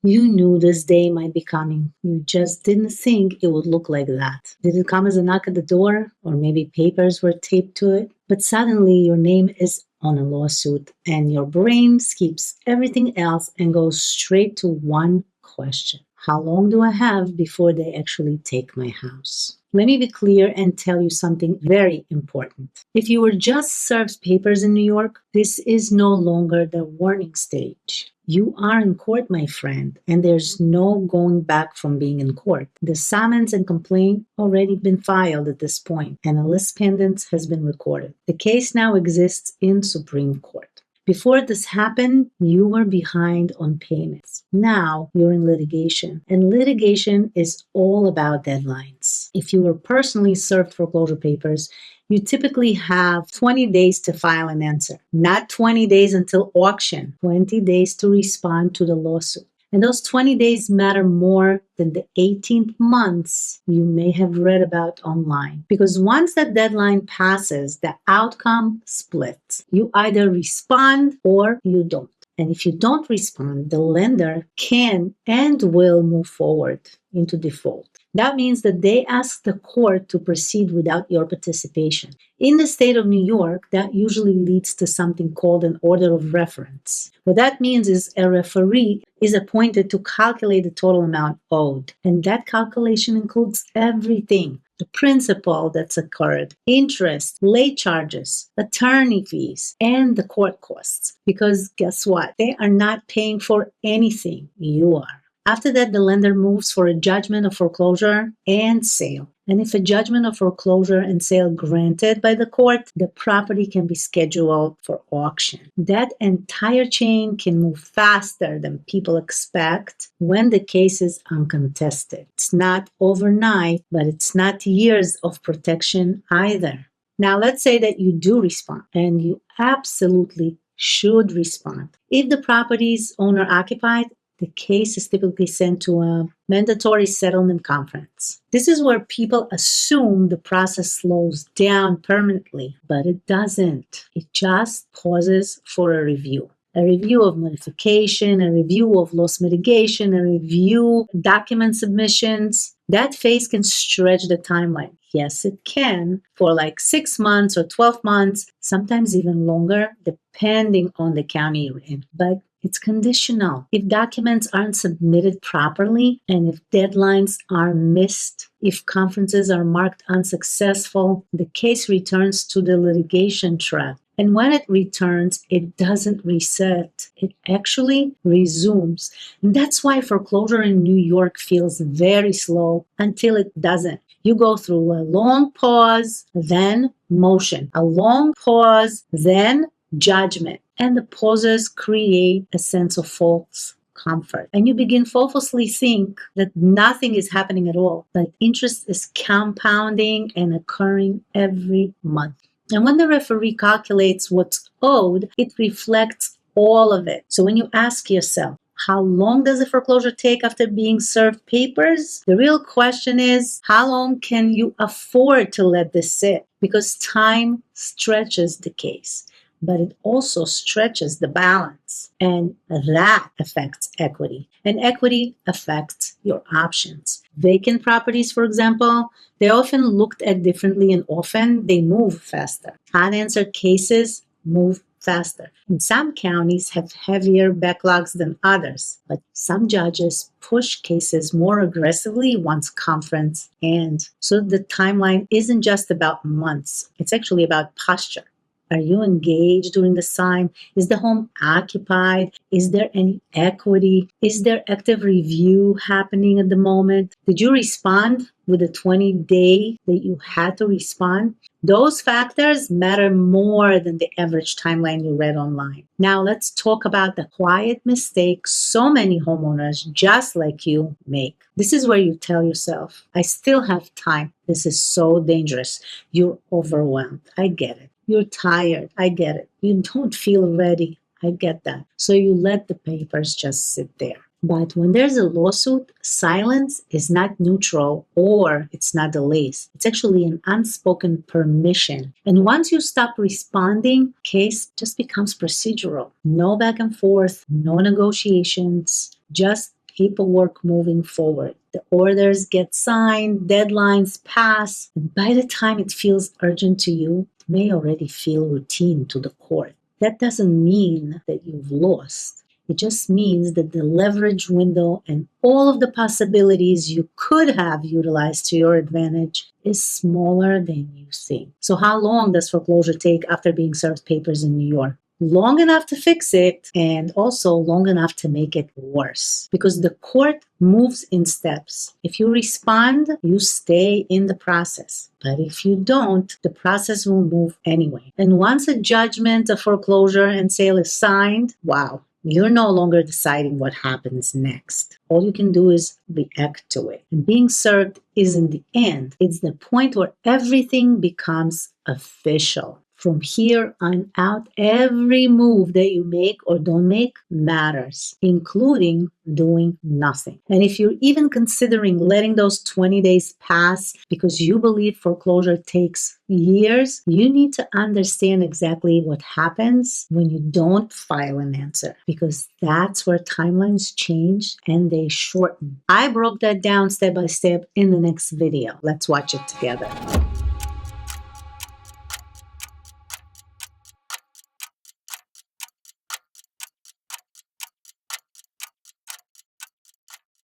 You knew this day might be coming. You just didn't think it would look like that. Did it come as a knock at the door? Or maybe papers were taped to it? But suddenly your name is on a lawsuit and your brain skips everything else and goes straight to one question. How long do I have before they actually take my house? Let me be clear and tell you something very important. If you were just served papers in New York, this is no longer the warning stage. You are in court, my friend, and there's no going back from being in court. The summons and complaint already been filed at this point, and a Lis Pendens has been recorded. The case now exists in Supreme Court. Before this happened, you were behind on payments. Now you're in litigation, and litigation is all about deadlines. If you were personally served foreclosure papers, you typically have 20 days to file an answer, not 20 days until auction, 20 days to respond to the lawsuit. And those 20 days matter more than the 18 months you may have read about online. Because once that deadline passes, the outcome splits. You either respond or you don't. And if you don't respond, the lender can and will move forward into default. That means that they ask the court to proceed without your participation. In the state of New York, that usually leads to something called an order of reference. What that means is a referee is appointed to calculate the total amount owed. And that calculation includes everything. The principal that's occurred, interest, late charges, attorney fees, and the court costs. Because guess what? They are not paying for anything. You are. After that, the lender moves for a judgment of foreclosure and sale. And if a judgment of foreclosure and sale granted by the court, the property can be scheduled for auction. That entire chain can move faster than people expect when the case is uncontested. It's not overnight, but it's not years of protection either. Now, let's say that you do respond, and you absolutely should respond. If the property is owner occupied, the case is typically sent to a mandatory settlement conference. This is where people assume the process slows down permanently, but it doesn't. It just pauses for a review. A review of modification, a review of loss mitigation, a review of document submissions. That phase can stretch the timeline. Yes, it can, for like 6 months or 12 months, sometimes even longer, depending on the county you're in. But it's conditional. If documents aren't submitted properly and if deadlines are missed, if conferences are marked unsuccessful, the case returns to the litigation track. And when it returns, it doesn't reset. It actually resumes. And that's why foreclosure in New York feels very slow until it doesn't. You go through a long pause, then motion. A long pause, then judgment. And the pauses create a sense of false comfort. And you begin falsely think that nothing is happening at all, that interest is compounding and occurring every month. And when the referee calculates what's owed, it reflects all of it. So when you ask yourself, how long does a foreclosure take after being served papers? The real question is, how long can you afford to let this sit? Because time stretches the case, but it also stretches the balance, and that affects equity. And equity affects your options. Vacant properties, for example, they're often looked at differently and often they move faster. Unanswered cases move faster. And some counties have heavier backlogs than others, but some judges push cases more aggressively once conference ends. So the timeline isn't just about months, it's actually about posture. Are you engaged during the time? Is the home occupied? Is there any equity? Is there active review happening at the moment? Did you respond with the 20-day that you had to respond? Those factors matter more than the average timeline you read online. Now let's talk about the quiet mistakes so many homeowners just like you make. This is where you tell yourself, I still have time. This is so dangerous. You're overwhelmed. I get it. You're tired. I get it. You don't feel ready. I get that. So you let the papers just sit there. But when there's a lawsuit, silence is not neutral or it's not delays. It's actually an unspoken permission. And once you stop responding, case just becomes procedural. No back and forth, no negotiations, just paperwork moving forward. The orders get signed, deadlines pass, and by the time it feels urgent to you, it may already feel routine to the court. That doesn't mean that you've lost. It just means that the leverage window and all of the possibilities you could have utilized to your advantage is smaller than you think. So how long does foreclosure take after being served papers in New York? Long enough to fix it, and also long enough to make it worse, because the court moves in steps. If you respond, you stay in the process. But if you don't, the process will move anyway. And once a judgment of foreclosure and sale is signed, wow, you're no longer deciding what happens next. All you can do is react to it. And being served isn't the end. It's the point where everything becomes official. From here on out, every move that you make or don't make matters, including doing nothing. And if you're even considering letting those 20 days pass because you believe foreclosure takes years, you need to understand exactly what happens when you don't file an answer, because that's where timelines change and they shorten. I broke that down step by step in the next video. Let's watch it together.